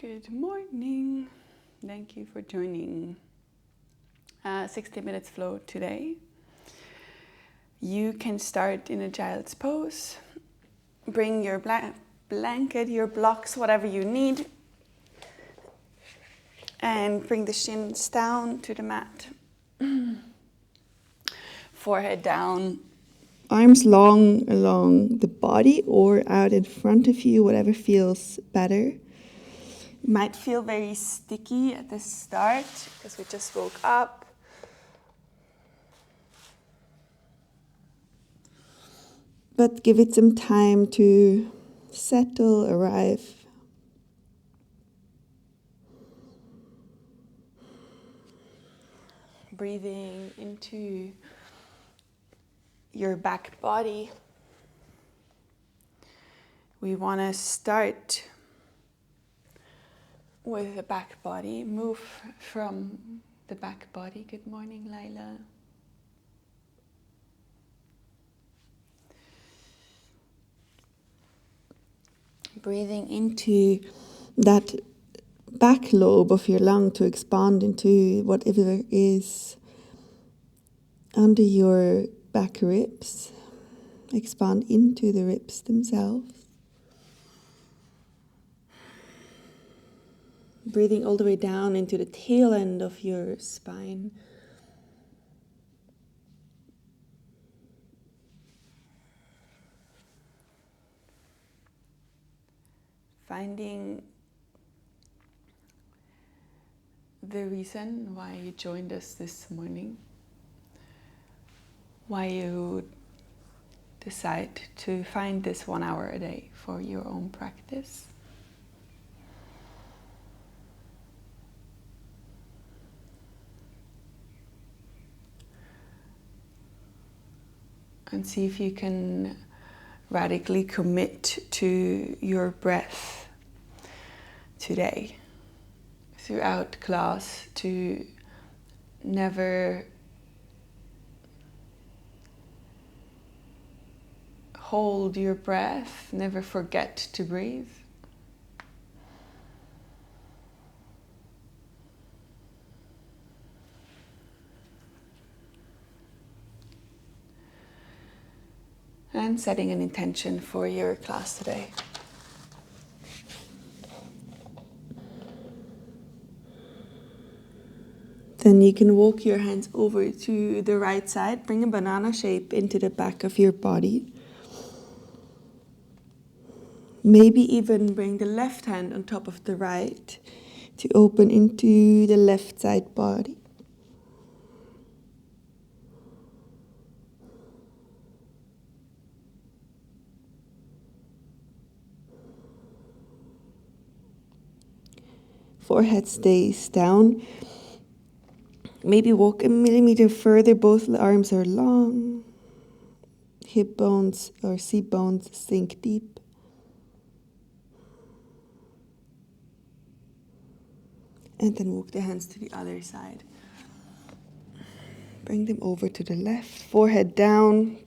Good morning. Thank you for joining 60 minutes flow today. You can start in a child's pose. Bring your blanket, your blocks, whatever you need. And bring the shins down to the mat. Forehead down. Arms long along the body or out in front of you, whatever feels better. It might feel very sticky at the start because we just woke up. But give it some time to settle, arrive. Breathing into your back body. We want to start with the back body. Move from the back body. Good morning, Laila. Breathing into that back lobe of your lung to expand into whatever is under your back ribs. Expand into the ribs themselves. Breathing all the way down into the tail end of your spine. Finding the reason why you joined us this morning. Why you decide to find this 1 hour a day for your own practice. And see if you can radically commit to your breath today. Throughout class, to never hold your breath, never forget to breathe. And setting an intention for your class today. Then you can walk your hands over to the right side. Bring a banana shape into the back of your body. Maybe even bring the left hand on top of the right to open into the left side body. Forehead stays down. Maybe walk a millimeter further. Both arms are long. Hip bones or seat bones sink deep. And then walk the hands to the other side. Bring them over to the left. Forehead down.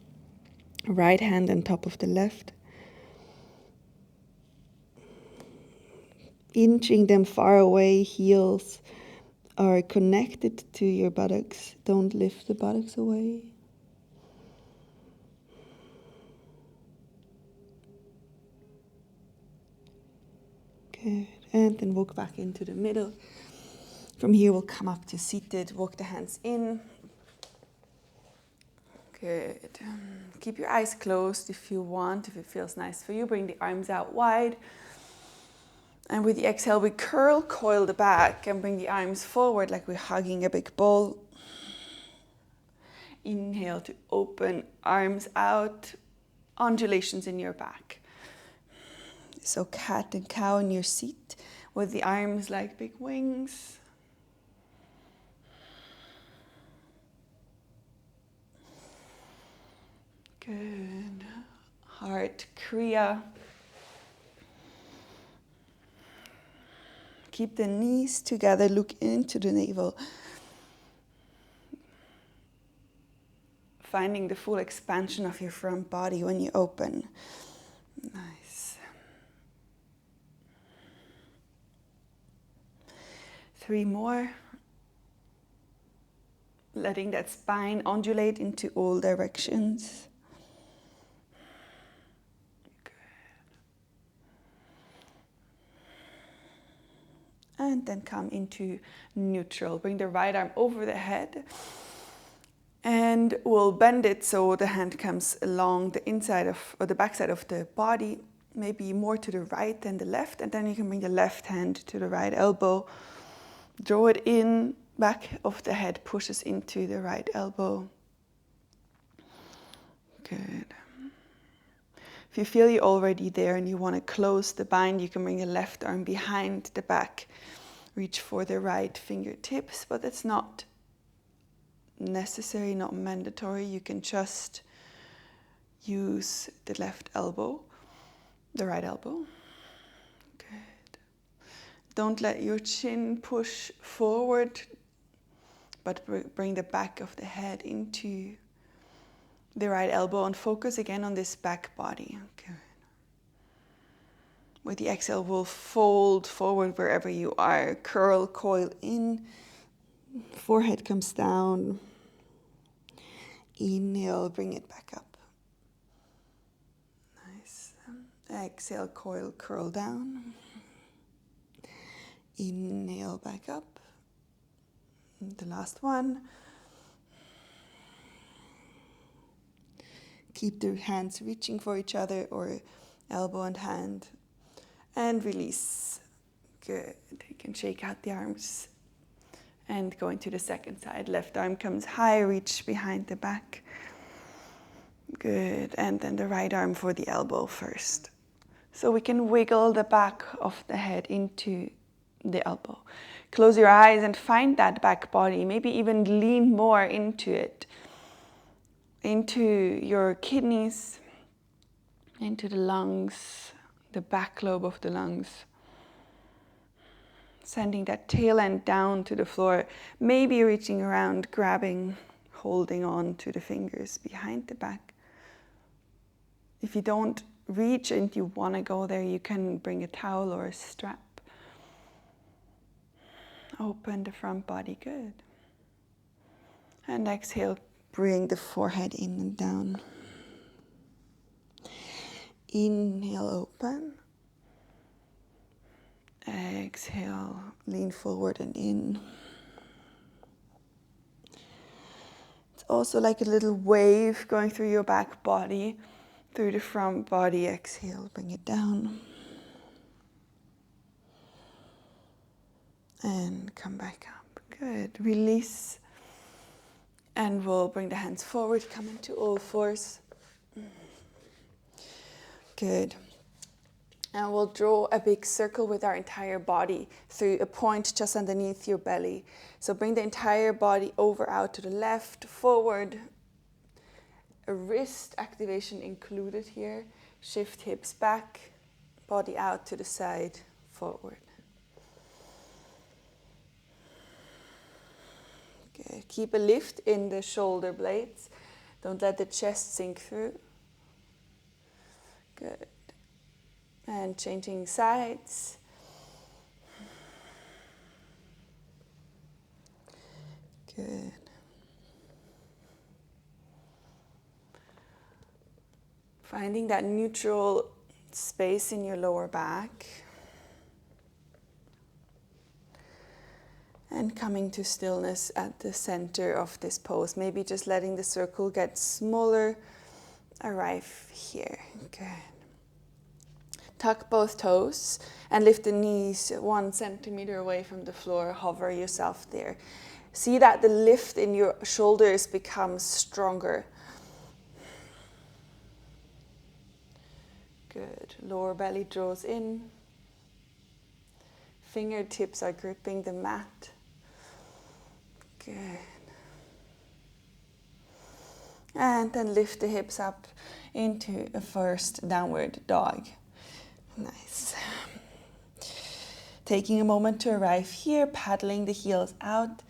Right hand on top of the left. Inching them far away, heels are connected to your buttocks. Don't lift the buttocks away. Good. And then walk back into the middle. From here we'll come up to seated. Walk the hands in. Good. Keep your eyes closed if you want, if it feels nice for you. Bring the arms out wide. And with the exhale, we coil the back and bring the arms forward like we're hugging a big ball. Inhale to open, arms out, undulations in your back. So cat and cow in your seat with the arms like big wings. Good. Heart Kriya. Keep the knees together, look into the navel. Finding the full expansion of your front body when you open. Nice. 3 more. Letting that spine undulate into all directions. Good. And then come into neutral. Bring the right arm over the head. And we'll bend it so the hand comes along the inside of, or the backside of the body, maybe more to the right than the left. And then you can bring the left hand to the right elbow. Draw it in, back of the head pushes into the right elbow. Good. If you feel you're already there and you want to close the bind, you can bring the left arm behind the back. Reach for the right fingertips, but it's not necessary, not mandatory. You can just use the left elbow, the right elbow. Good. Don't let your chin push forward, but bring the back of the head into the right elbow and focus again on this back body. Good. With the exhale, we'll fold forward wherever you are. Curl, coil in. Forehead comes down. Inhale, bring it back up. Nice. Exhale, coil, curl down. Inhale, back up. The last one. Keep the hands reaching for each other or elbow and hand. And release. Good. You can shake out the arms. And go into the second side. Left arm comes high, reach behind the back. Good. And then the right arm for the elbow first. So we can wiggle the back of the head into the elbow. Close your eyes and find that back body. Maybe even lean more into it. Into your kidneys, into the lungs, the back lobe of the lungs. Sending that tail end down to the floor, maybe reaching around, grabbing, holding on to the fingers behind the back. If you don't reach and you want to go there, you can bring a towel or a strap. Open the front body, good. And exhale, bring the forehead in and down. Inhale, open. Exhale, lean forward and in. It's also like a little wave going through your back body, through the front body. Exhale, bring it down. And come back up. Good. Release. And we'll bring the hands forward, come into all fours. Good. And we'll draw a big circle with our entire body through a point just underneath your belly. So bring the entire body over, out to the left, forward. A wrist activation included here. Shift hips back, body out to the side, forward. Good. Keep a lift in the shoulder blades. Don't let the chest sink through. Good. And changing sides. Good. Finding that neutral space in your lower back. And coming to stillness at the center of this pose. Maybe just letting the circle get smaller. Arrive here. Good. Tuck both toes and lift the knees 1 centimeter away from the floor. Hover yourself there. See that the lift in your shoulders becomes stronger. Good. Lower belly draws in. Fingertips are gripping the mat. Good. And then lift the hips up into a first downward dog. Nice. Taking a moment to arrive here, paddling the heels out.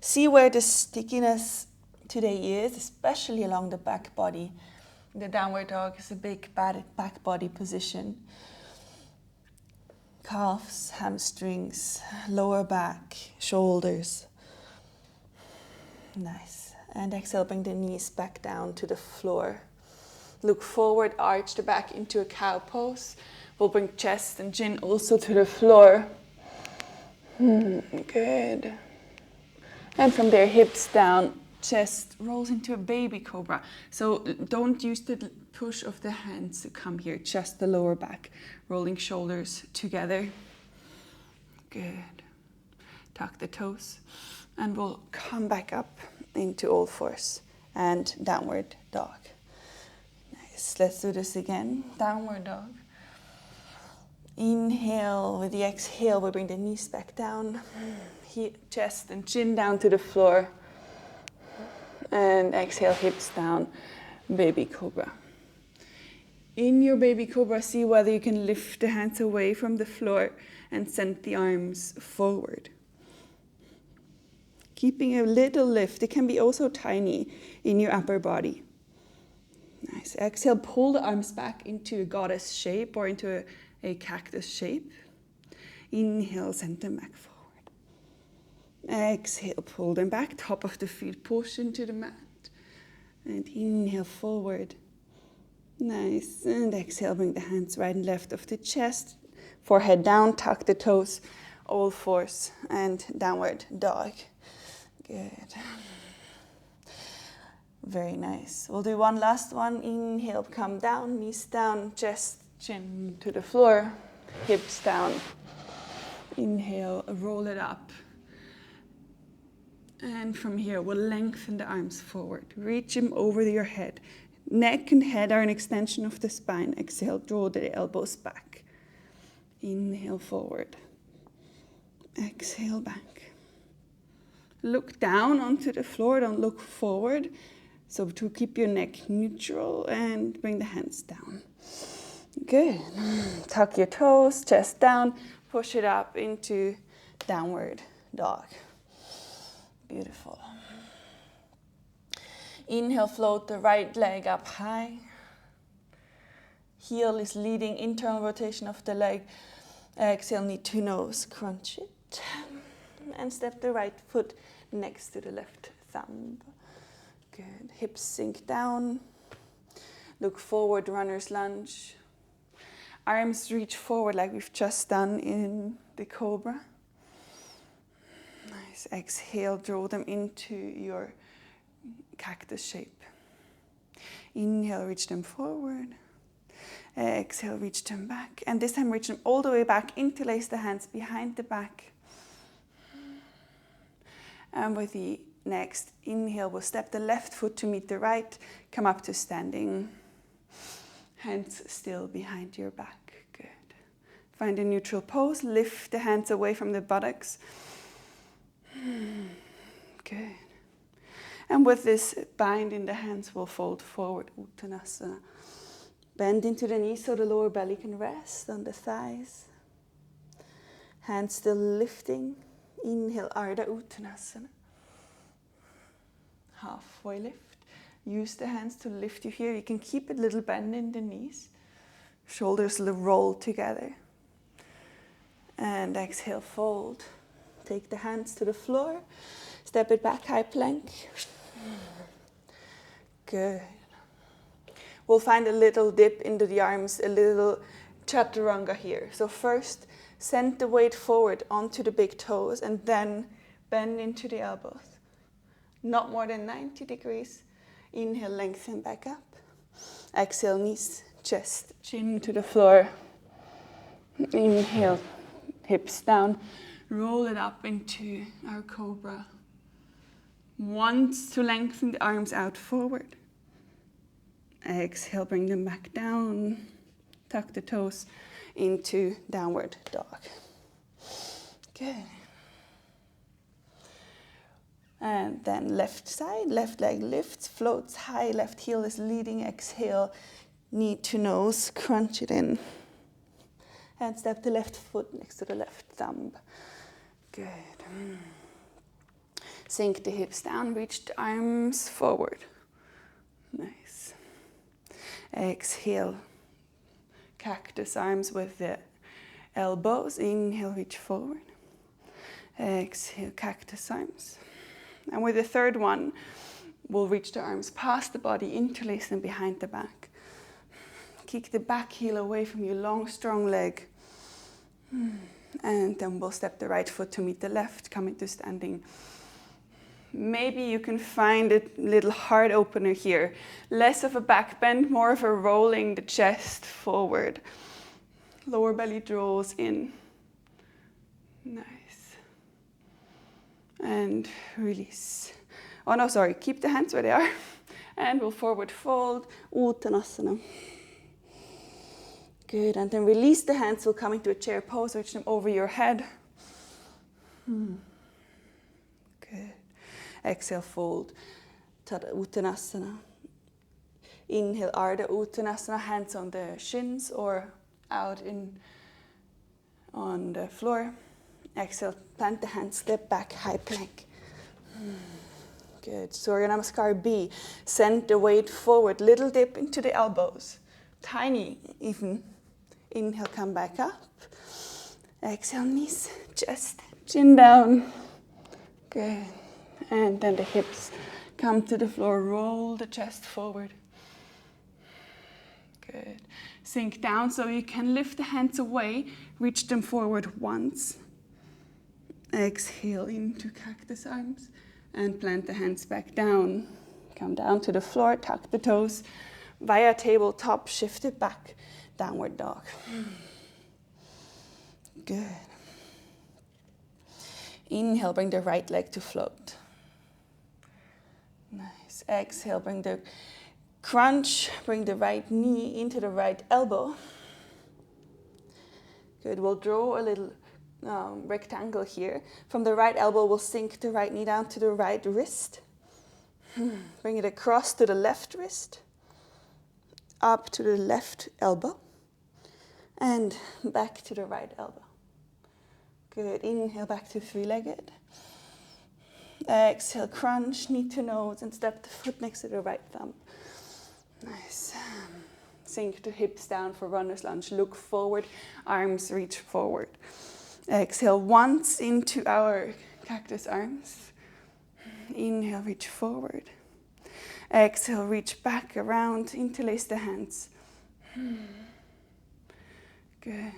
See where the stickiness today is, especially along the back body. The downward dog is a big back body position. calves, hamstrings, lower back, shoulders. Nice. And exhale, bring the knees back down to the floor. Look forward, arch the back into a cow pose. We'll bring chest and chin also to the floor. Good. And from there, hips down, chest rolls into a baby cobra. So don't use the push of the hands to come here, just the lower back, rolling shoulders together. Good. Tuck the toes. And we'll come back up into all fours and downward dog. Nice. Let's do this again. Downward dog. Inhale. With the exhale, we bring the knees back down. Chest and chin down to the floor. And exhale, hips down, baby cobra. In your baby cobra, see whether you can lift the hands away from the floor and send the arms forward. Keeping a little lift, it can be also tiny in your upper body. Nice. Exhale, pull the arms back into a goddess shape or into a cactus shape. Inhale, send them back forward. Exhale, pull them back, top of the feet, push into the mat. And inhale, forward. Nice. And exhale, bring the hands right and left of the chest. Forehead down, tuck the toes, all fours, and downward dog. Good. Very nice. We'll do one last one. Inhale, come down, knees down, chest, chin to the floor, hips down. Inhale, roll it up. And from here, we'll lengthen the arms forward. Reach them over your head. Neck and head are an extension of the spine. Exhale, draw the elbows back. Inhale, forward. Exhale, back. Look down onto the floor, don't look forward. So to keep your neck neutral and bring the hands down. Good. Tuck your toes, chest down, push it up into downward dog. Beautiful. Inhale, float the right leg up high. Heel is leading internal rotation of the leg. Exhale, knee to nose, crunch it. And step the right foot next to the left thumb. Good. Hips sink down. Look forward, runner's lunge. Arms reach forward like we've just done in the cobra. Nice. Exhale, draw them into your cactus shape. Inhale, reach them forward. Exhale, reach them back. And this time reach them all the way back. Interlace the hands behind the back. And with the next inhale, we'll step the left foot to meet the right. Come up to standing. Hands still behind your back. Good. Find a neutral pose. Lift the hands away from the buttocks. Good. And with this bind in the hands, we'll fold forward, Uttanasana. Bend into the knees so the lower belly can rest on the thighs. Hands still lifting. Inhale, Ardha Uttanasana. Halfway lift. Use the hands to lift you here. You can keep a little bend in the knees. Shoulders roll together. And exhale, fold. Take the hands to the floor. Step it back, high plank. Good. We'll find a little dip into the arms, a little chaturanga here. So first, send the weight forward onto the big toes and then bend into the elbows. Not more than 90 degrees. Inhale, lengthen back up. Exhale, knees, chest, chin to the floor. Inhale, hips down. Roll it up into our cobra. Once to lengthen the arms out forward. Exhale, bring them back down. Tuck the toes into downward dog. Good. And then left side, left leg lifts, floats high, left heel is leading. Exhale, knee to nose, crunch it in. And step the left foot next to the left thumb. Good. Sink the hips down, reach the arms forward. Nice. Exhale, cactus arms with the elbows. Inhale, reach forward. Exhale, cactus arms. And with the third one, we'll reach the arms past the body, interlace them behind the back. Kick the back heel away from your long, strong leg. And then we'll step the right foot to meet the left, coming to standing. Maybe you can find a little heart opener here. Less of a back bend, more of a rolling the chest forward. Lower belly draws in. Nice. And release. Oh no, sorry, keep the hands where they are. And we'll forward fold, Uttanasana. Good, and then release the hands. We'll come into a chair pose, reach them over your head. Good. Exhale, fold, Uttanasana. Inhale, Ardha Uttanasana, hands on the shins or out on the floor. Exhale, plant the hands, step back, high plank. Good. Surya Namaskar B. Send the weight forward, little dip into the elbows. Tiny even. Inhale, come back up. Exhale, knees, chest, chin down. Good. And then the hips come to the floor, roll the chest forward. Good. Sink down so you can lift the hands away, reach them forward once. Exhale into cactus arms and plant the hands back down. Come down to the floor, tuck the toes. Via tabletop, shift it back, downward dog. Good. Inhale, bring the right leg to float. Nice. Exhale, bring the crunch, bring the right knee into the right elbow. Good. We'll draw a little rectangle here. From the right elbow, we'll sink the right knee down to the right wrist. Bring it across to the left wrist. Up to the left elbow. And back to the right elbow. Good. Inhale, back to three-legged. Exhale, crunch, knee to nose, and step the foot next to the right thumb. Nice. Sink the hips down for runner's lunge. Look forward, arms reach forward. Exhale once into our cactus arms. Inhale, reach forward. Exhale, reach back around, interlace the hands. Good.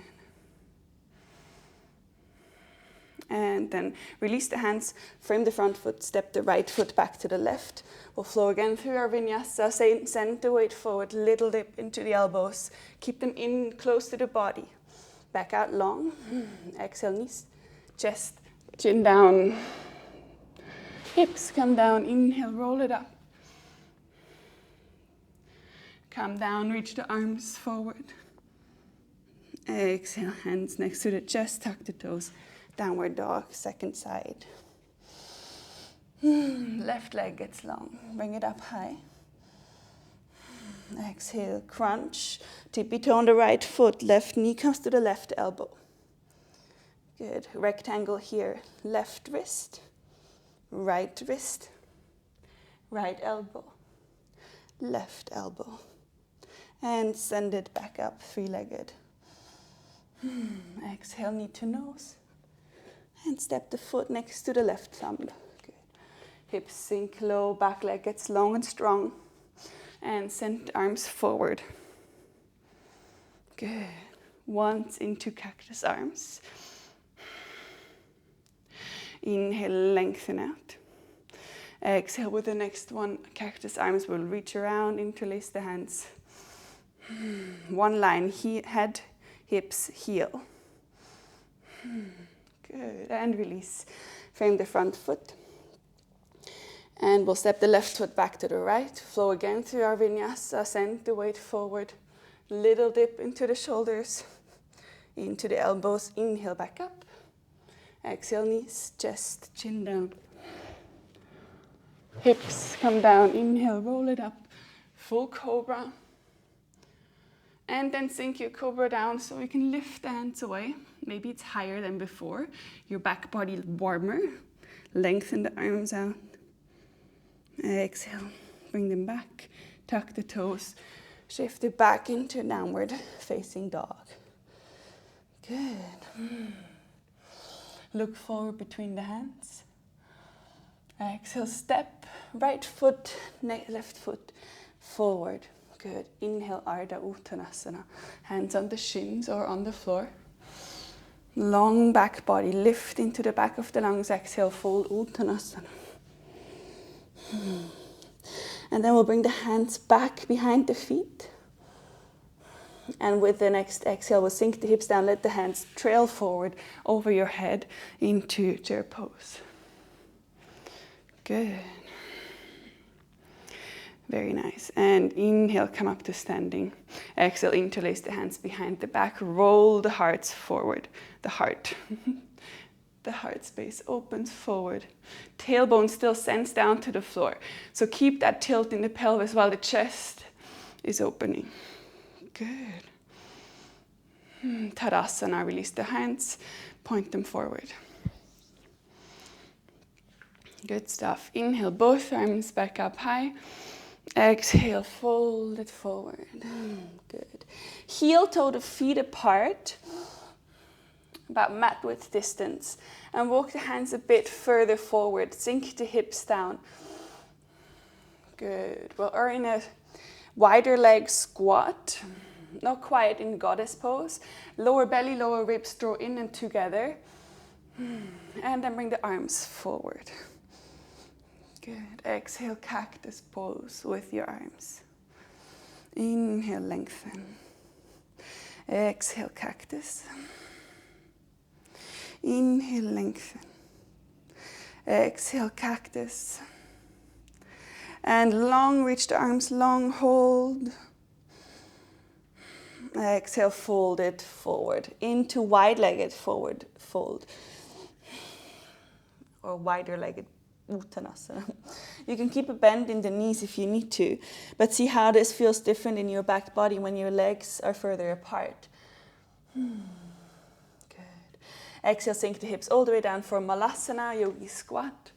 And then release the hands, frame the front foot, step the right foot back to the left. We'll flow again through our vinyasa, send the weight forward, little dip into the elbows. Keep them in close to the body. Back out long. Exhale, knees, chest, chin down. Hips come down, inhale, roll it up. Come down, reach the arms forward. Exhale, hands next to the chest, tuck the toes. Downward dog, second side. Left leg gets long. Bring it up high. Exhale, crunch. Tippy toe on the right foot. Left knee comes to the left elbow. Good. Rectangle here. Left wrist. Right wrist. Right elbow. Left elbow. And send it back up, three-legged. Exhale, knee to nose. And step the foot next to the left thumb. Good. Hips sink low, back leg gets long and strong. And send arms forward. Good. Once into cactus arms. Inhale, lengthen out. Exhale with the next one. Cactus arms will reach around, interlace the hands. One line, head, hips, heel. Good, and release. Frame the front foot. And we'll step the left foot back to the right. Flow again through our vinyasa. Send the weight forward. Little dip into the shoulders. Into the elbows. Inhale, back up. Exhale, knees, chest, chin down. Hips come down. Inhale, roll it up. Full cobra. And then sink your cobra down so you can lift the hands away. Maybe it's higher than before. Your back body warmer. Lengthen the arms out. Exhale. Bring them back. Tuck the toes. Shift it back into downward facing dog. Good. Look forward between the hands. Exhale, step, right foot, left foot forward. Good. Inhale, Ardha Uttanasana. Hands on the shins or on the floor. Long back body, lift into the back of the lungs. Exhale, fold Uttanasana. And then we'll bring the hands back behind the feet. And with the next exhale, we'll sink the hips down. Let the hands trail forward over your head into chair pose. Good. Very nice. And inhale, come up to standing. Exhale, interlace the hands behind the back. Roll the hearts forward. The heart. The heart space opens forward. Tailbone still sends down to the floor. So keep that tilt in the pelvis while the chest is opening. Good. Tadasana, release the hands, point them forward. Good stuff. Inhale, both arms back up high. Exhale, fold it forward. Good. Heel toe the feet apart, about mat width distance. And walk the hands a bit further forward. Sink the hips down. Good. We're in a wider leg squat. Not quite in goddess pose. Lower belly, lower ribs draw in and together. And then bring the arms forward. Good. Exhale, cactus pose with your arms. Inhale, lengthen. Exhale, cactus. Inhale, lengthen. Exhale, cactus. And long, reach the arms long, hold. Exhale, fold it forward into wide-legged forward fold. Or wider-legged Uttanasana. You can keep a bend in the knees if you need to, but see how this feels different in your back body when your legs are further apart. Good. Exhale, sink the hips all the way down for Malasana, Yogi squat.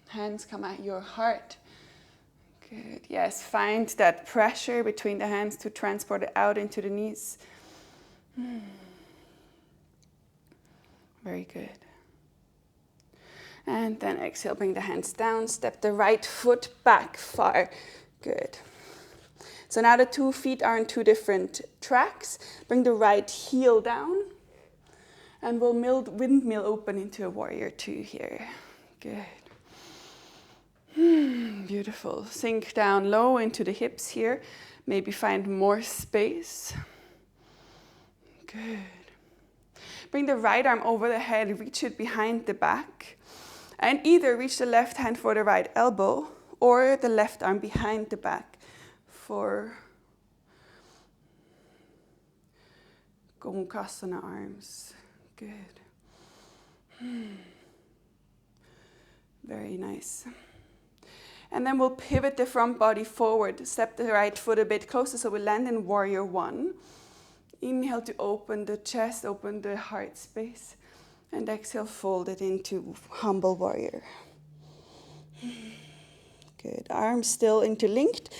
Hands come at your heart. Good. Yes, find that pressure between the hands to transport it out into the knees. Very good. And then exhale, bring the hands down, step the right foot back far. Good. So now the 2 feet are on 2 different tracks. Bring the right heel down. And we'll windmill open into a warrior 2 here. Good. Beautiful. Sink down low into the hips here. Maybe find more space. Good. Bring the right arm over the head, reach it behind the back. And either reach the left hand for the right elbow or the left arm behind the back for Gomukhasana arms. Good. Very nice. And then we'll pivot the front body forward. Step the right foot a bit closer so we'll land in warrior 1. Inhale to open the chest, open the heart space. And exhale, fold it into humble warrior. Good. Arms still interlinked,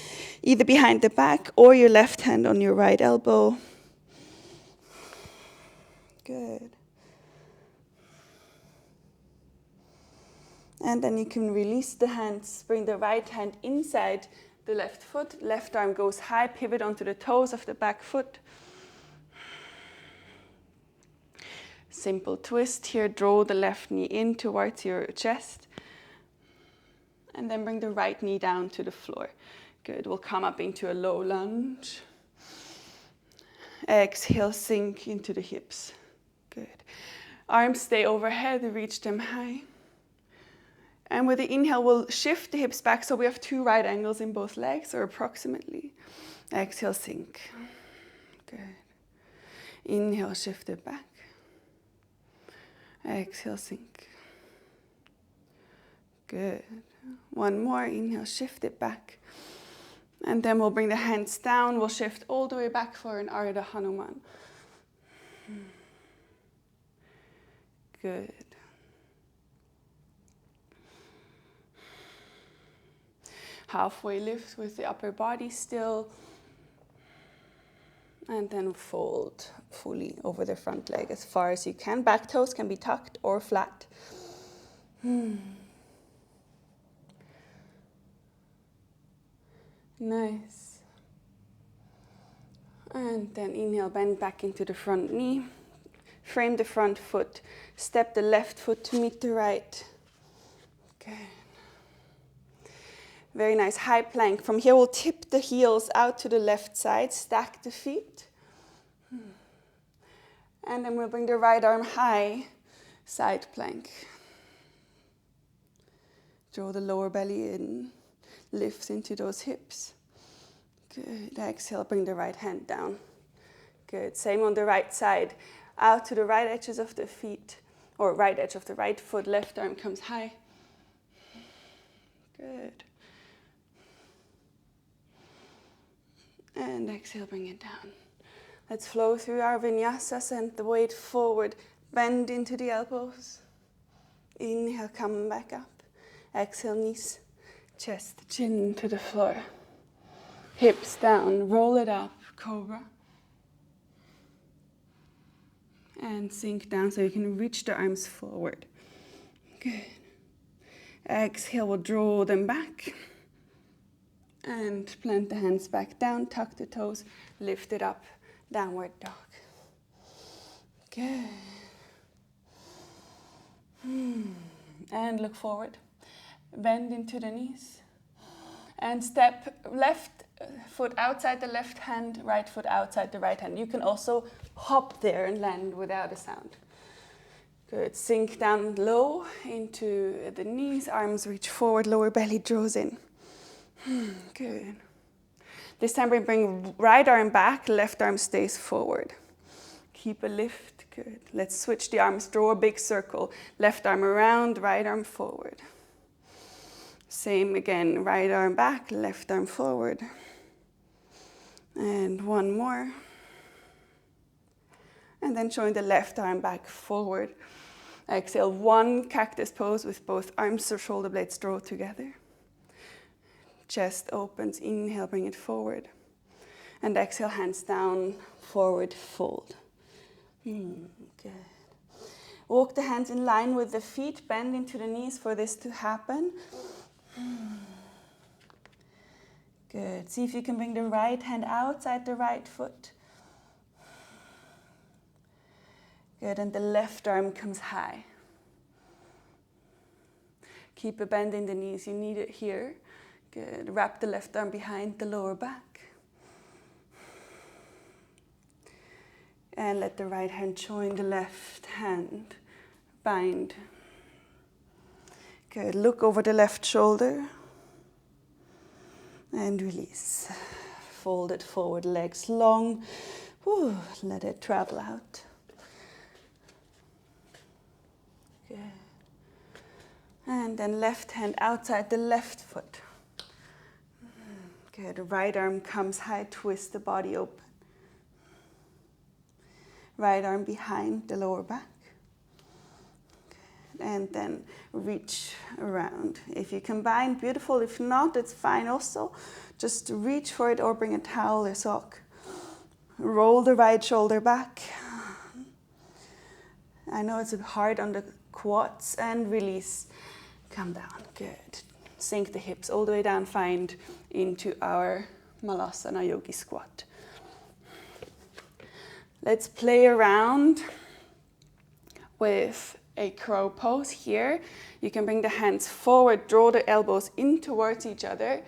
either behind the back or your left hand on your right elbow. Good. And then you can release the hands, bring the right hand inside the left foot. Left arm goes high, pivot onto the toes of the back foot. Simple twist here, draw the left knee in towards your chest. And then bring the right knee down to the floor. Good, we'll come up into a low lunge. Exhale, sink into the hips. Good. Arms stay overhead, reach them high. And with the inhale, we'll shift the hips back so we have 2 right angles in both legs, or approximately. Exhale, sink. Good. Inhale, shift it back. Exhale, sink. Good. One more. Inhale, shift it back. And then we'll bring the hands down. We'll shift all the way back for an Ardha Hanuman. Good. Halfway lift with the upper body still. And then fold fully over the front leg as far as you can. Back toes can be tucked or flat. Nice. And then inhale, bend back into the front knee. Frame the front foot. Step the left foot to meet the right. Good. Very nice. High plank. From here, we'll tip the heels out to the left side. Stack the feet. And then we'll bring the right arm high. Side plank. Draw the lower belly in. Lift into those hips. Good. Exhale, bring the right hand down. Good. Same on the right side. Out to the right edges of the feet. Or right edge of the right foot. Left arm comes high. Good. And exhale, bring it down. Let's flow through our vinyasa. Send the weight forward. Bend into the elbows. Inhale, come back up. Exhale, knees, chest, chin to the floor. Hips down, roll it up, cobra. And sink down so you can reach the arms forward. Good. Exhale, we'll draw them back. And plant the hands back down, tuck the toes, lift it up, downward dog. Good. And look forward. Bend into the knees. And step left foot outside the left hand, right foot outside the right hand. You can also hop there and land without a sound. Good. Sink down low into the knees. Arms reach forward, lower belly draws in. Good. This time we bring right arm back, left arm stays forward. Keep a lift. Good. Let's switch the arms, draw a big circle. Left arm around, right arm forward. Same again, right arm back, left arm forward. And one more. And then showing the left arm back forward. Exhale, one cactus pose with both arms or shoulder blades draw together. Chest opens, inhale, bring it forward. And exhale, hands down, forward, fold. Good. Walk the hands in line with the feet, bend into the knees for this to happen. Good. See if you can bring the right hand outside the right foot. Good. And the left arm comes high. Keep a bend in the knees. You need it here. Good. Wrap the left arm behind the lower back. And let the right hand join the left hand. Bind. Good. Look over the left shoulder. And release. Fold it forward, legs long. Whew, let it travel out. Good. And then left hand outside the left foot. Good. Right arm comes high, twist the body open. Right arm behind the lower back. Good. And then reach around. If you combine, beautiful. If not, it's fine also. Just reach for it or bring a towel or sock. Roll the right shoulder back. I know it's hard on the quads and release. Come down. Good. Sink the hips all the way down. Find into our Malasana Yogi squat. Let's play around with a crow pose here. You can bring the hands forward, draw the elbows in towards each other.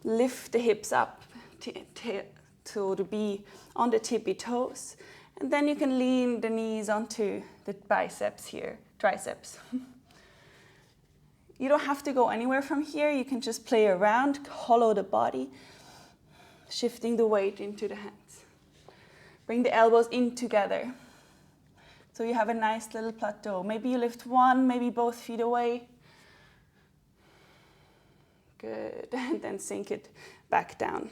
Lift the hips up to be on the tippy toes. And then you can lean the knees onto the biceps here, triceps. You don't have to go anywhere from here. You can just play around, hollow the body, shifting the weight into the hands. Bring the elbows in together. So you have a nice little plateau. Maybe you lift one, maybe both feet away. Good. And then sink it back down.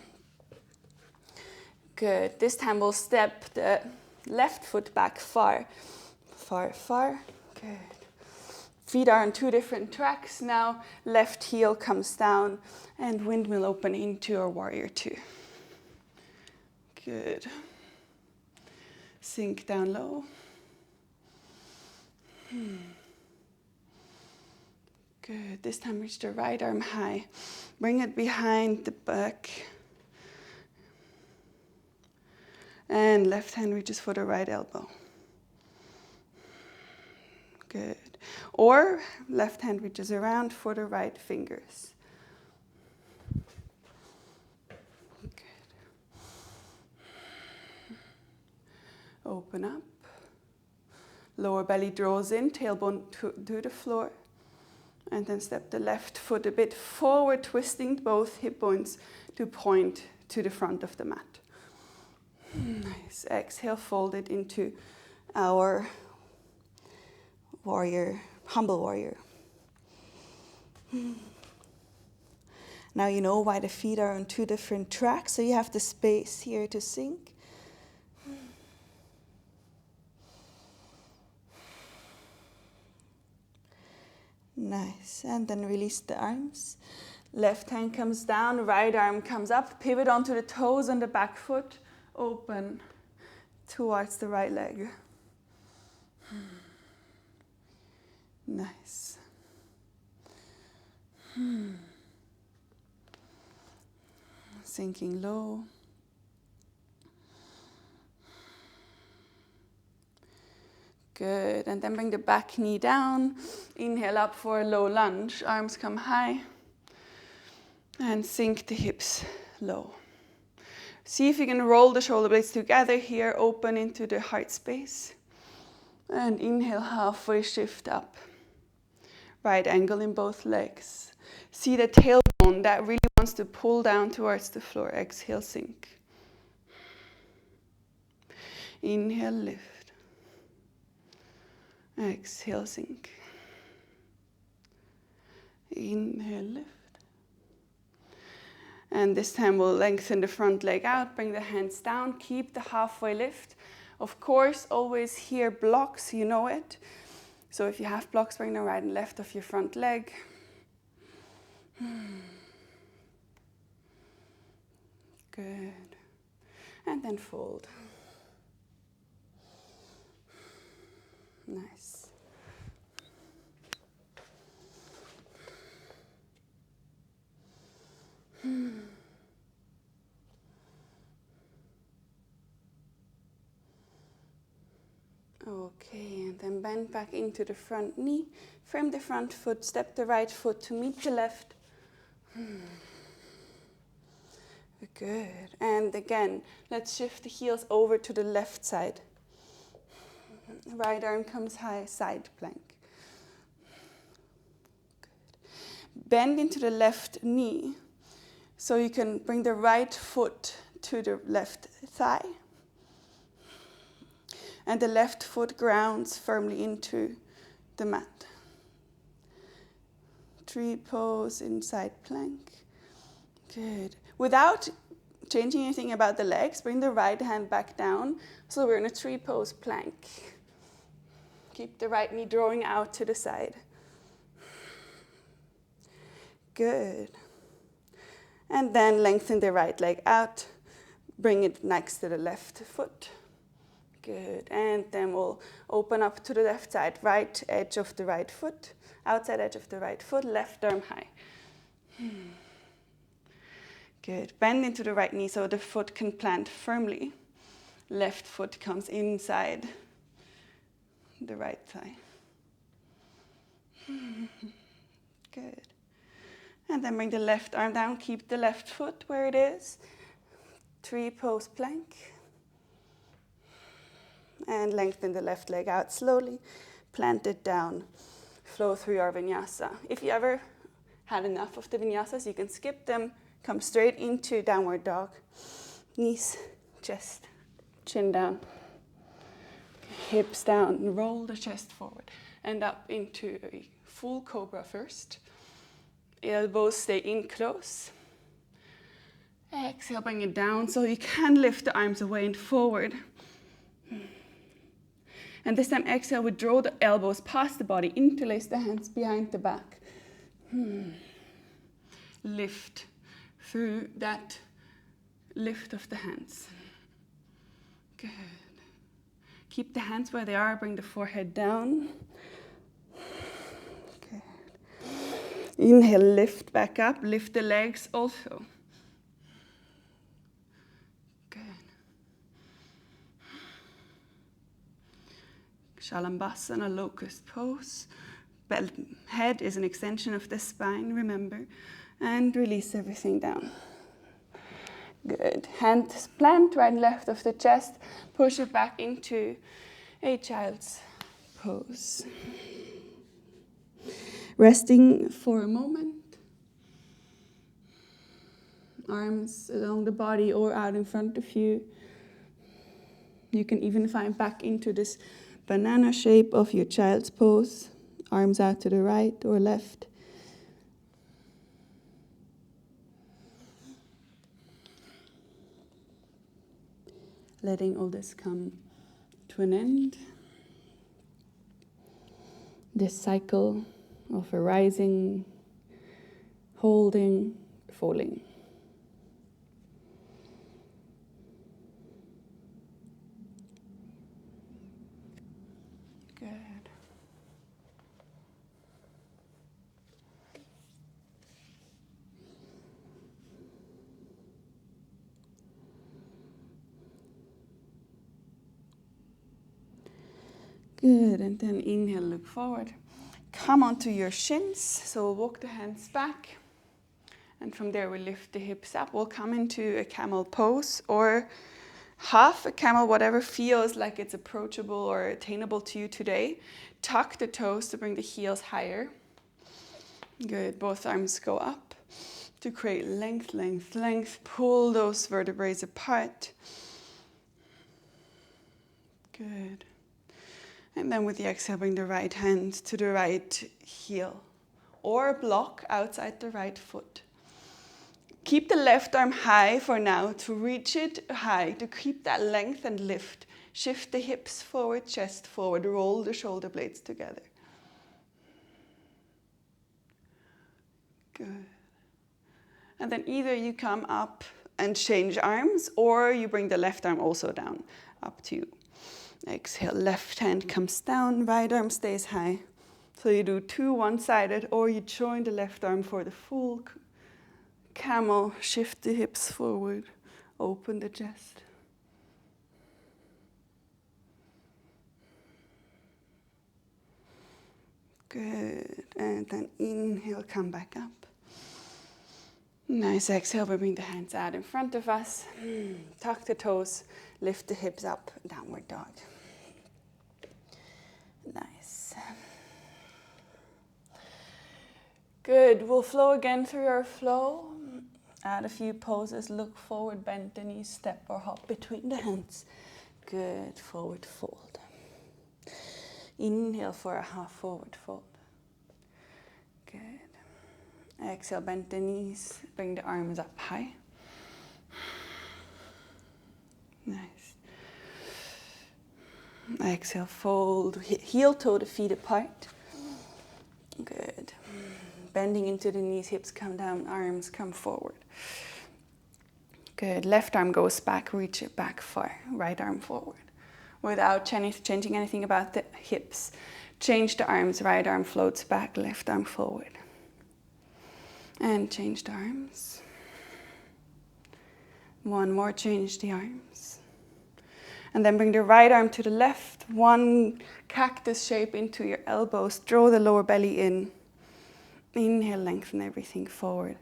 Good. This time we'll step the left foot back far. Far, far. Good. Feet are on two different tracks. Now left heel comes down and windmill open into our warrior two. Good. Sink down low. Good. This time reach the right arm high. Bring it behind the back. And left hand reaches for the right elbow. Good. Or left hand reaches around for the right fingers. Good. Open up. Lower belly draws in, tailbone to the floor. And then step the left foot a bit forward, twisting both hip bones to point to the front of the mat. Nice. Exhale, fold it into our warrior, humble warrior. Now you know why the feet are on two different tracks, so you have the space here to sink. Nice. And then release the arms. Left hand comes down, right arm comes up. Pivot onto the toes on the back foot. Open towards the right leg. Nice. Sinking low. Good, and then bring the back knee down. Inhale up for a low lunge. Arms come high. And sink the hips low. See if you can roll the shoulder blades together here. Open into the heart space. And inhale, halfway shift up. Right angle in both legs. See the tailbone that really wants to pull down towards the floor. Exhale, sink. Inhale, lift. Exhale, sink. Inhale, lift. And this time we'll lengthen the front leg out, bring the hands down, keep the halfway lift. Of course, always here blocks, you know it. So if you have blocks, bring the right and left of your front leg. Good. And then fold. Nice. Okay, and then bend back into the front knee. Frame the front foot, step the right foot to meet the left. Good. And again, let's shift the heels over to the left side. Right arm comes high, side plank. Good. Bend into the left knee so you can bring the right foot to the left thigh. And the left foot grounds firmly into the mat. Tree pose in side plank. Good. Without changing anything about the legs, bring the right hand back down. So we're in a tree pose plank. Keep the right knee drawing out to the side. Good. And then lengthen the right leg out. Bring it next to the left foot. Good. And then we'll open up to the left side. Right edge of the right foot. Outside edge of the right foot. Left arm high. Good. Bend into the right knee so the foot can plant firmly. Left foot comes inside the right thigh. Good. And then bring the left arm down. Keep the left foot where it is. Tree pose plank. And lengthen the left leg out slowly. Plant it down. Flow through your vinyasa. If you ever had enough of the vinyasas, you can skip them. Come straight into downward dog. Knees, chest, chin down. Hips down. Roll the chest forward. And up into a full cobra first. Elbows stay in close. Exhale, bring it down so you can lift the arms away and forward. And this time, exhale, withdraw the elbows past the body, interlace the hands behind the back. Lift through that lift of the hands. Good. Keep the hands where they are, bring the forehead down. Good. Inhale, lift back up, lift the legs also. Good. Shalambhasana, locust pose. Head is an extension of the spine, remember. And release everything down. Good. Hands plant right and left of the chest. Push it back into a child's pose. Resting for a moment. Arms along the body or out in front of you. You can even find back into this banana shape of your child's pose. Arms out to the right or left. Letting all this come to an end. This cycle of arising, holding, falling. Good. Good, and then inhale, look forward. Come onto your shins, so we'll walk the hands back. And from there we'll lift the hips up. We'll come into a camel pose or half a camel, whatever feels like it's approachable or attainable to you today. Tuck the toes to bring the heels higher. Good, both arms go up to create length, length, length. Pull those vertebrae apart. Good. And then with the exhale, bring the right hand to the right heel or block outside the right foot. Keep the left arm high for now to reach it high, to keep that length and lift. Shift the hips forward, chest forward, roll the shoulder blades together. Good. And then either you come up and change arms or you bring the left arm also down, up to you. Exhale, left hand comes down, right arm stays high. So you do two one-sided or you join the left arm for the full camel. Shift the hips forward, open the chest. Good, and then inhale, come back up. Nice exhale, we bring the hands out in front of us. Tuck the toes, lift the hips up, downward dog. Nice. Good, we'll flow again through our flow. Add a few poses, look forward, bend the knees, step or hop between the hands. Good, forward fold. Inhale for a half forward fold. Good. Exhale, bend the knees, bring the arms up high. Nice. Exhale, fold, heel toe the feet apart. Good. Bending into the knees, hips come down, arms come forward. Good. Left arm goes back, reach it back far. Right arm forward. Without changing anything about the hips. Change the arms, right arm floats back, left arm forward. And change the arms. One more, change the arms. And then bring the right arm to the left, one cactus shape into your elbows. Draw the lower belly in. Inhale, lengthen everything forward.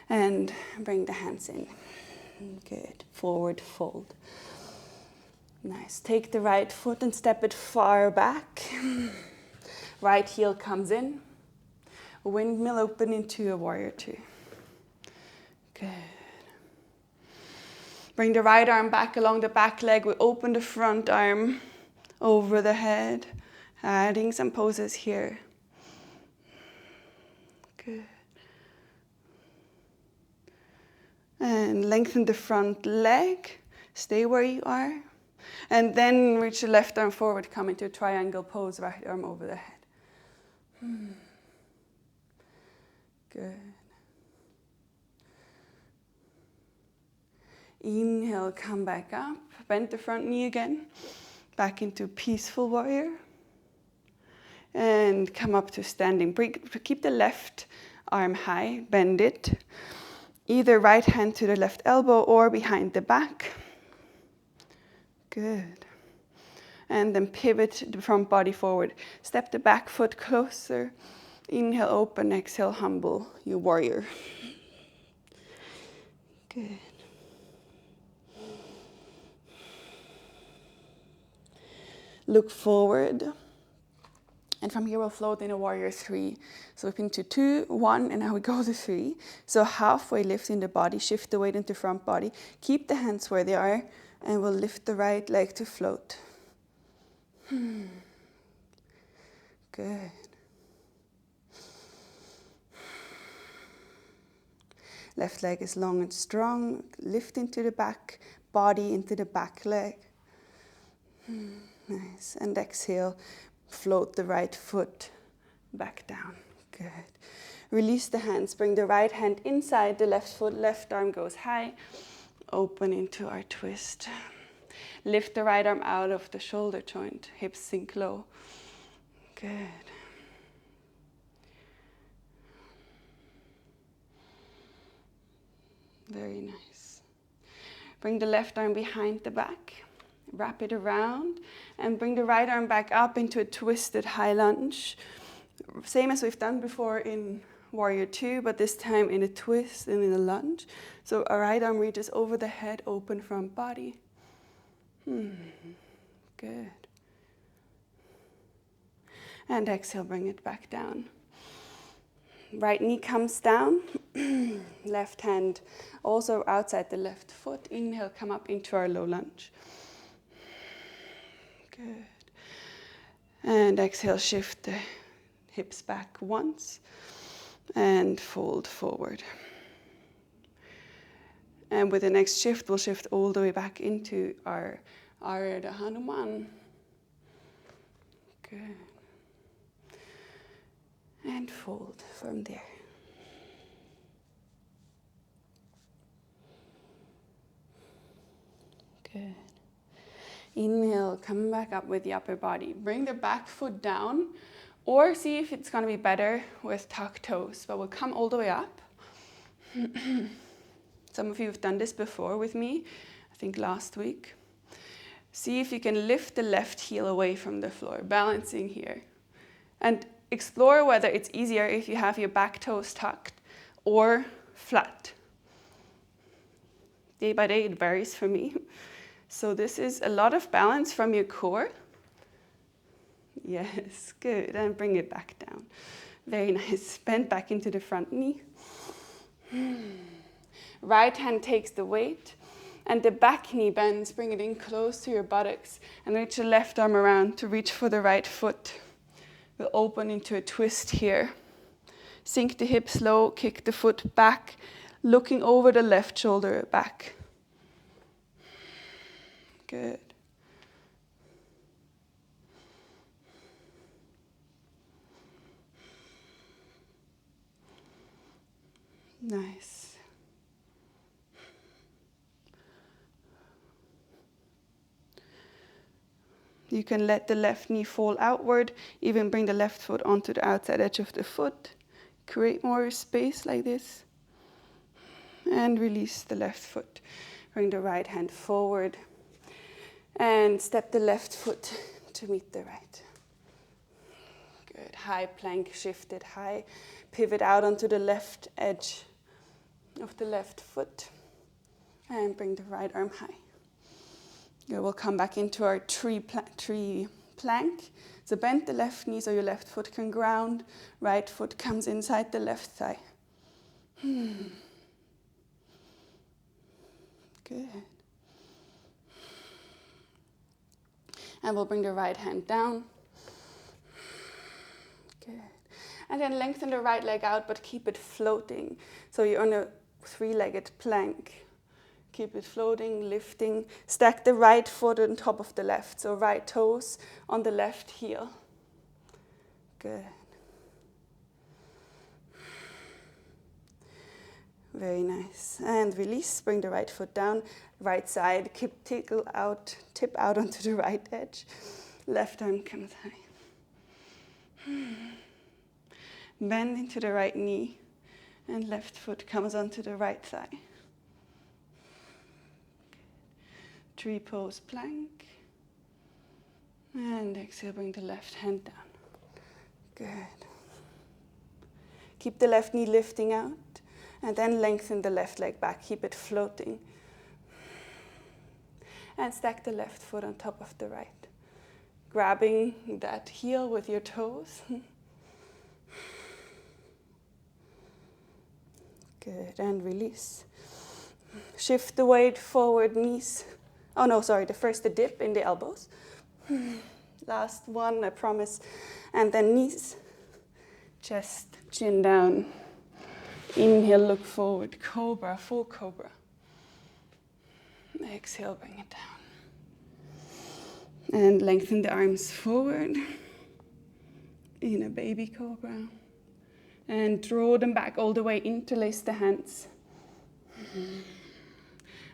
And bring the hands in. Good. Forward fold. Nice. Take the right foot and step it far back. Right heel comes in. Windmill open into a warrior two. Good. Bring the right arm back along the back leg. We open the front arm over the head. Adding some poses here. Good. And lengthen the front leg. Stay where you are. And then reach the left arm forward. Come into a triangle pose. Right arm over the head. Good. Inhale, come back up. Bend the front knee again. back into peaceful warrior. And come up to standing. Keep the left arm high, bend it. Either right hand to the left elbow or behind the back. Good. And then pivot the front body forward. Step the back foot closer. Inhale, open, exhale, humble, you warrior. Good. Look forward. And from here we'll float in a warrior 3. So up into 2, 1, and now we go to 3. So halfway lifting the body, shift the weight into front body. Keep the hands where they are, and we'll lift the right leg to float. Good. Left leg is long and strong. Lift into the back, body into the back leg. Nice. And exhale. Float the right foot back down. Good. Release the hands. Bring the right hand inside the left foot. Left arm goes high. Open into our twist. Lift the right arm out of the shoulder joint. Hips sink low. Good. Very nice. Bring the left arm behind the back. Wrap it around and bring the right arm back up into a twisted high lunge. Same as we've done before in warrior 2, but this time in a twist and in a lunge. So our right arm reaches over the head, open front body. Good. And exhale, bring it back down. Right knee comes down. Left hand also outside the left foot. Inhale, come up into our low lunge. Good. And exhale, shift the hips back once and fold forward. And with the next shift, we'll shift all the way back into our Ardha Hanuman. Good. And fold from there. Good. Inhale, come back up with the upper body. Bring the back foot down, or see if it's going to be better with tucked toes. But we'll come all the way up. Some of you have done this before with me, I think last week. See if you can lift the left heel away from the floor, balancing here. And explore whether it's easier if you have your back toes tucked or flat. Day by day, it varies for me. So this is a lot of balance from your core. Yes, good. And bring it back down. Very nice. Bend back into the front knee. Right hand takes the weight. And the back knee bends. Bring it in close to your buttocks. And reach the left arm around to reach for the right foot. We'll open into a twist here. Sink the hips low. Kick the foot back. Looking over the left shoulder back. Good. Nice. You can let the left knee fall outward, even bring the left foot onto the outside edge of the foot. Create more space like this. And release the left foot. Bring the right hand forward. And step the left foot to meet the right. Good. High plank, shifted high. Pivot out onto the left edge of the left foot. And bring the right arm high. Good. We'll come back into our tree plank. So bend the left knee so your left foot can ground. Right foot comes inside the left thigh. Good. And we'll bring the right hand down. Good. And then lengthen the right leg out, but keep it floating. So you're on a 3-legged plank. Keep it floating, lifting. Stack the right foot on top of the left. So right toes on the left heel. Good. Very nice. And release, bring the right foot down, right side, tip out onto the right edge. Left arm comes high. Bend into the right knee, and left foot comes onto the right thigh. Tree pose plank. And exhale, bring the left hand down. Good. Keep the left knee lifting out, and then lengthen the left leg back. Keep it floating. And stack the left foot on top of the right. Grabbing that heel with your toes. Good, and release. Shift the weight forward, knees. Oh no, sorry, the dip in the elbows. Last one, I promise. And then knees, chest, chin down. Inhale, look forward, cobra, full cobra. Exhale, bring it down. And lengthen the arms forward in a baby cobra. And draw them back all the way, interlace the hands.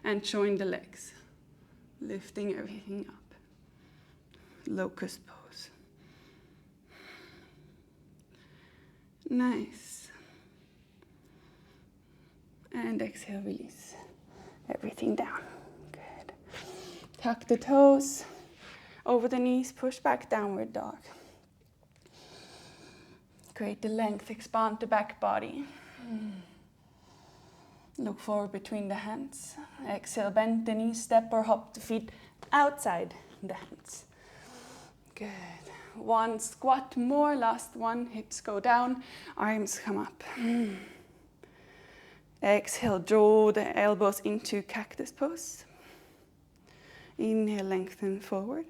And join the legs, lifting everything up. Locust pose. Nice. And exhale, release everything down. Good. Tuck the toes over the knees, push back, downward dog. Create the length, expand the back body. Look forward between the hands. Exhale, bend the knees, step or hop the feet outside the hands. Good. One squat more, last one. Hips go down, arms come up. Exhale, draw the elbows into cactus pose. Inhale, lengthen forward.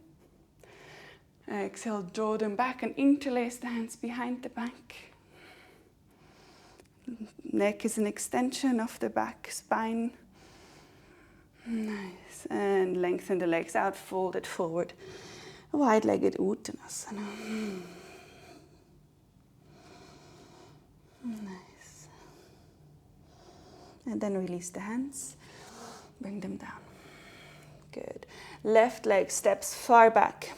Exhale, draw them back and interlace the hands behind the back. Neck is an extension of the back spine. Nice. And lengthen the legs out, fold it forward. Wide-legged Uttanasana. Nice. And then release the hands. Bring them down. Good. Left leg steps far back.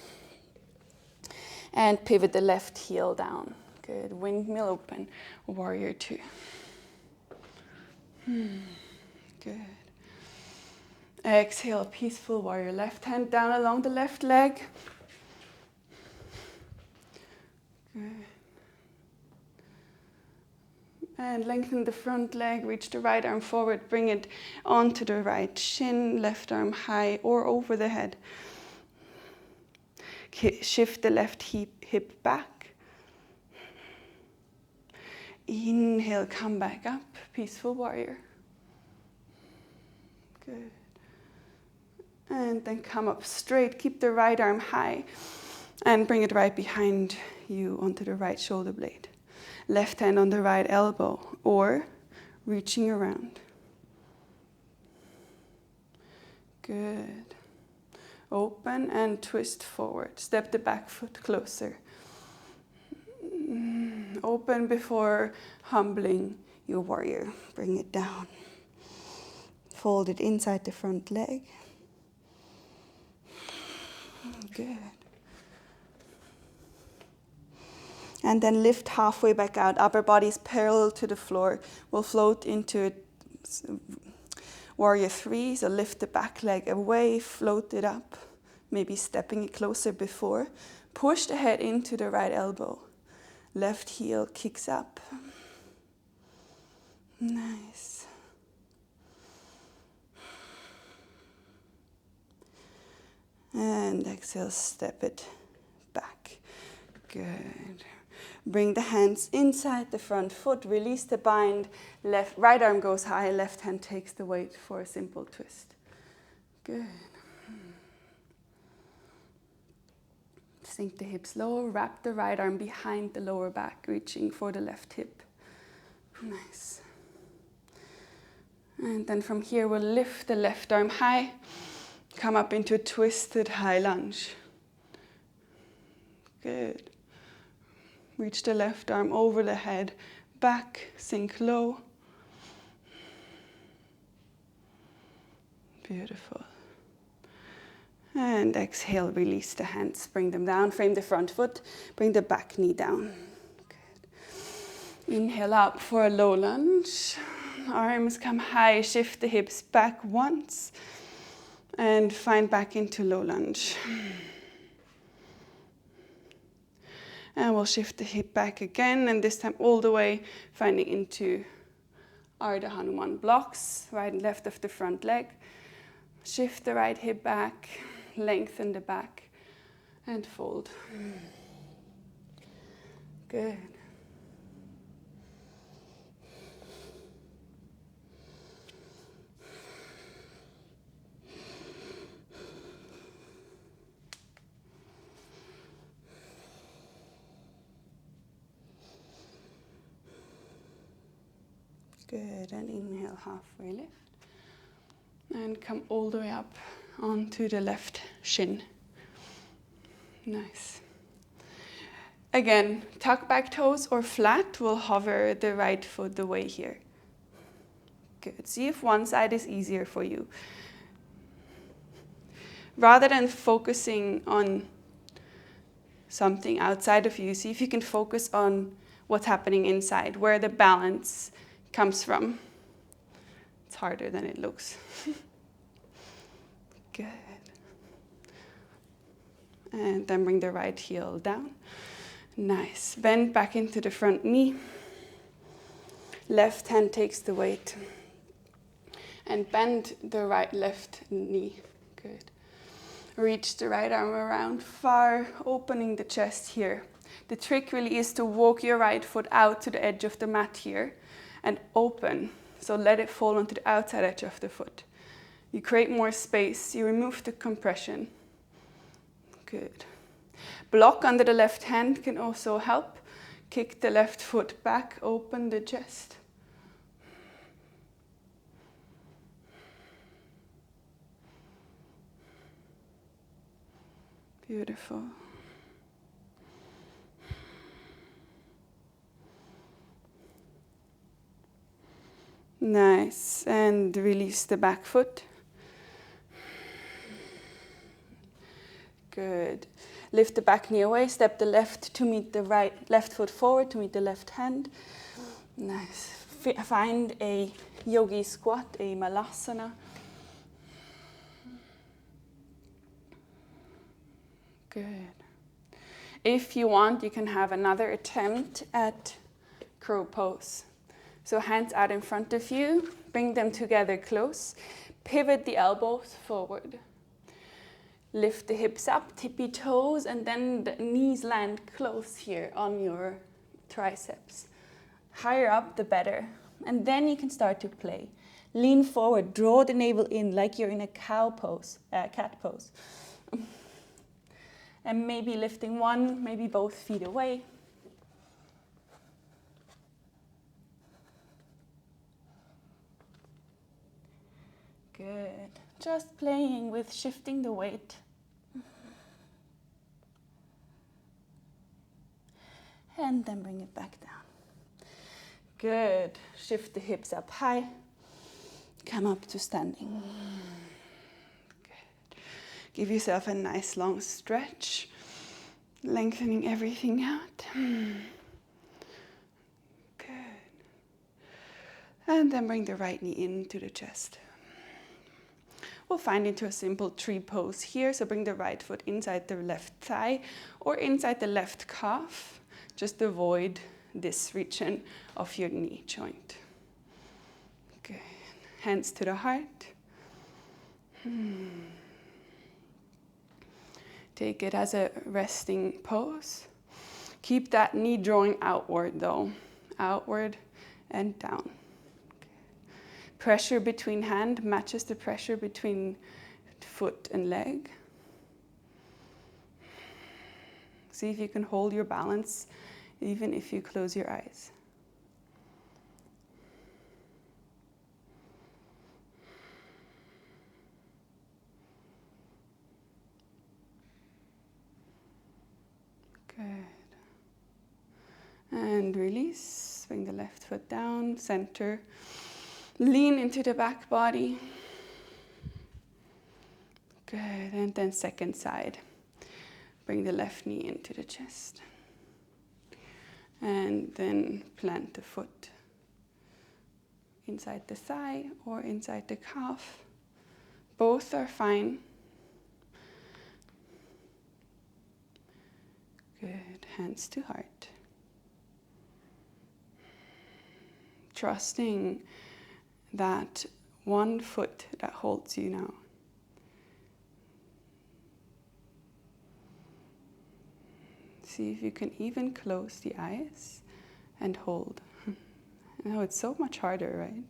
And pivot the left heel down. Good. Windmill open. Warrior two. Good. Exhale, peaceful warrior. Left hand down along the left leg. Good. And lengthen the front leg. Reach the right arm forward. Bring it onto the right shin. Left arm high or over the head. Shift the left hip back. Inhale, come back up. Peaceful warrior. Good. And then come up straight. Keep the right arm high. And bring it right behind you onto the right shoulder blade. Left hand on the right elbow. Or reaching around. Good. Open and twist forward. Step the back foot closer. Open before humbling your warrior. Bring it down. Fold it inside the front leg. Good. And then lift halfway back out. Upper body is parallel to the floor. We'll float into warrior three. So lift the back leg away, float it up. Maybe stepping it closer before. Push the head into the right elbow. Left heel kicks up. Nice. And exhale, step it back. Good. Bring the hands inside the front foot. Release the bind. Right arm goes high. Left hand takes the weight for a simple twist. Good. Sink the hips low. Wrap the right arm behind the lower back, reaching for the left hip. Nice. And then from here, we'll lift the left arm high. Come up into a twisted high lunge. Good. Reach the left arm over the head, back, sink low. Beautiful. And exhale, release the hands, bring them down, frame the front foot, bring the back knee down. Good. Inhale up for a low lunge. Arms come high, shift the hips back once, and find back into low lunge. And we'll shift the hip back again, and this time all the way, finding into Ardha Hanuman blocks, right and left of the front leg. Shift the right hip back, lengthen the back, and fold. Good. Good, and inhale, halfway lift. And come all the way up onto the left shin. Nice. Again, tuck back toes or flat will hover the right foot the way here. Good, see if one side is easier for you. Rather than focusing on something outside of you, see if you can focus on what's happening inside, where the balance comes from. It's harder than it looks. Good. And then bring the right heel down. Nice. Bend back into the front knee. Left hand takes the weight. And bend the left knee. Good. Reach the right arm around far, opening the chest here. The trick really is to walk your right foot out to the edge of the mat here and open. So let it fall onto the outside edge of the foot. You create more space, you remove the compression. Good. Block under the left hand can also help. Kick the left foot back, open the chest. Beautiful. Nice, and release the back foot. Good. Lift the back knee away, step the left to meet the left foot forward to meet the left hand. Nice. Find a yogi squat, a malasana. Good. If you want, you can have another attempt at crow pose. So hands out in front of you, bring them together close, pivot the elbows forward. Lift the hips up, tippy toes, and then the knees land close here on your triceps. Higher up, the better. And then you can start to play. Lean forward, draw the navel in like you're in a cat pose. And maybe lifting one, maybe both feet away. Good. Just playing with shifting the weight. And then bring it back down. Good. Shift the hips up high. Come up to standing. Good. Give yourself a nice long stretch. Lengthening everything out. Good. And then bring the right knee into the chest. We'll find into a simple tree pose here. So bring the right foot inside the left thigh or inside the left calf. Just avoid this region of your knee joint. Good. Hands to the heart. Take it as a resting pose. Keep that knee drawing outward though. Outward and down. Pressure between hand matches the pressure between foot and leg. See if you can hold your balance even if you close your eyes. Good. And release. Bring the left foot down, center. Lean into the back body. Good, and then second side. Bring the left knee into the chest. And then plant the foot inside the thigh or inside the calf. Both are fine. Good, hands to heart. Trusting that one foot that holds you now. See if you can even close the eyes and hold. I know it's so much harder, right?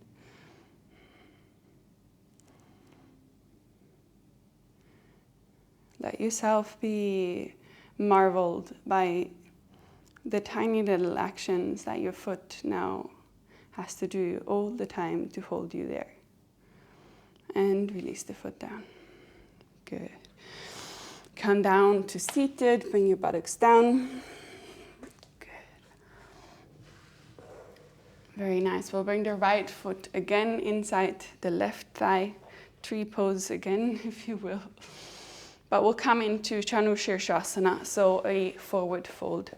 Let yourself be marveled by the tiny little actions that your foot now has to do all the time to hold you there. And release the foot down. Good. Come down to seated, bring your buttocks down. Good. Very nice. We'll bring the right foot again inside the left thigh. Tree pose again, if you will. But we'll come into Chanushirsasana, so a forward fold.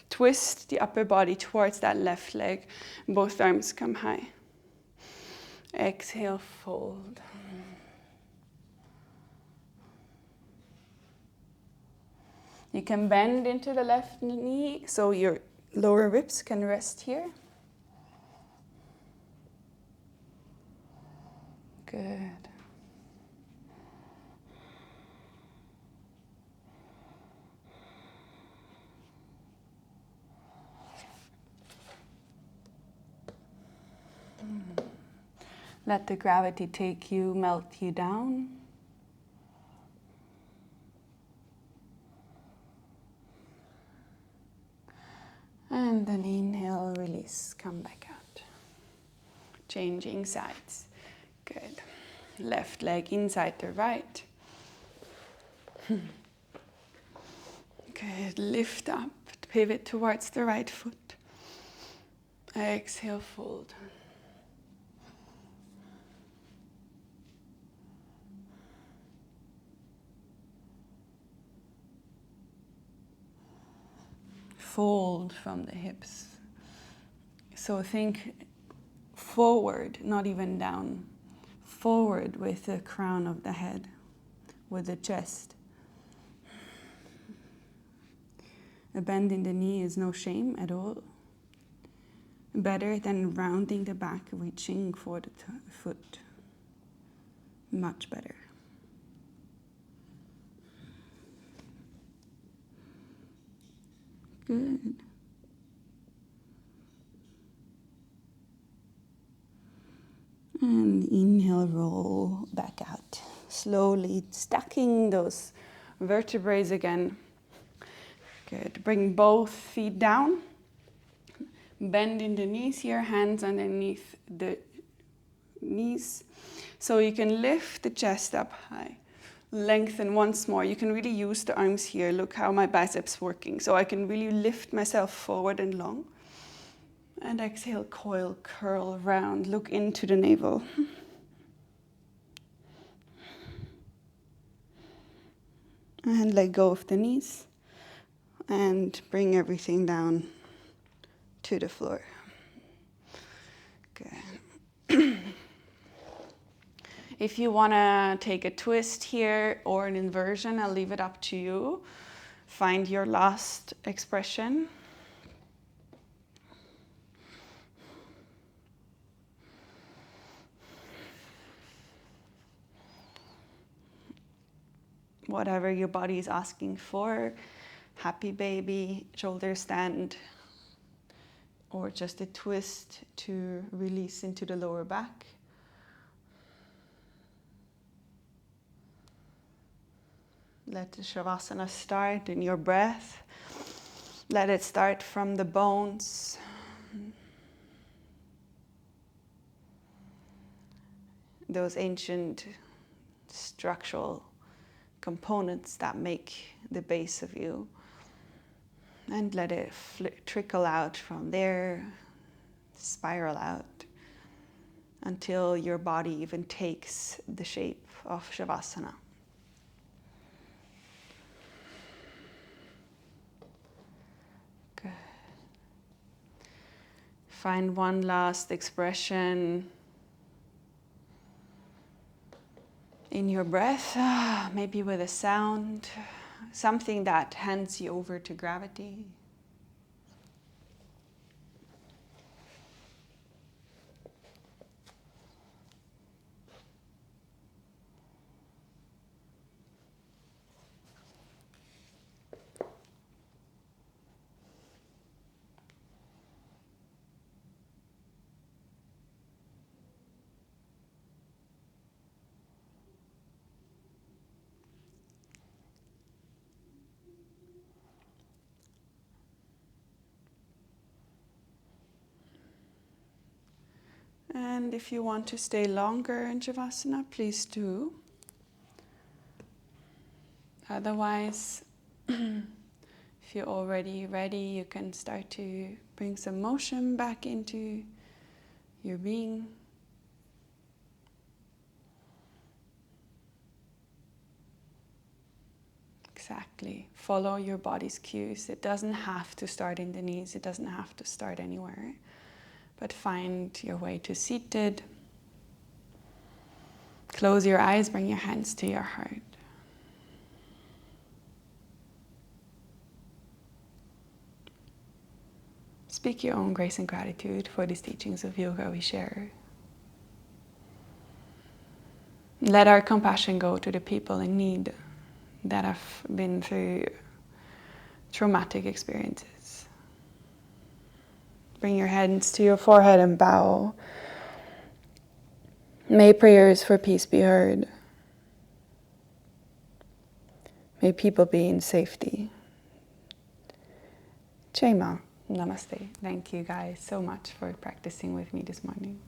Twist the upper body towards that left leg. Both arms come high. Exhale, fold. You can bend into the left knee so your lower ribs can rest here. Good. Let the gravity take you, melt you down. And then inhale, release, come back out. Changing sides. Good. Left leg inside the right. Good. Lift up, pivot towards the right foot. Exhale, fold. Fold from the hips. So think forward, not even down. Forward with the crown of the head, with the chest. A bend in the knee is no shame at all. Better than rounding the back, reaching for the foot. Much better. Good. And inhale, roll back out. Slowly stacking those vertebrae again. Good. Bring both feet down. Bend in the knees here, hands underneath the knees. So you can lift the chest up high. Lengthen once more. You can really use the arms here. Look how my biceps working. So I can really lift myself forward and long. And exhale, coil, curl round. Look into the navel. And let go of the knees. And bring everything down to the floor. Good. If you want to take a twist here or an inversion, I'll leave it up to you. Find your last expression. Whatever your body is asking for, happy baby, shoulder stand, or just a twist to release into the lower back. Let the Shavasana start in your breath. Let it start from the bones. Those ancient structural components that make the base of you. And let it trickle out from there, spiral out. until your body even takes the shape of Shavasana. Good. Find one last expression in your breath, maybe with a sound, something that hands you over to gravity. And if you want to stay longer in Shavasana, please do. Otherwise, if you're already ready, you can start to bring some motion back into your being. Exactly. Follow your body's cues. It doesn't have to start in the knees. It doesn't have to start anywhere. But find your way to seated. Close your eyes, bring your hands to your heart. Speak your own grace and gratitude for these teachings of yoga we share. Let our compassion go to the people in need that have been through traumatic experiences. Bring your hands to your forehead and bow. May prayers for peace be heard. May people be in safety. Jai Ma. Namaste. Thank you guys so much for practicing with me this morning.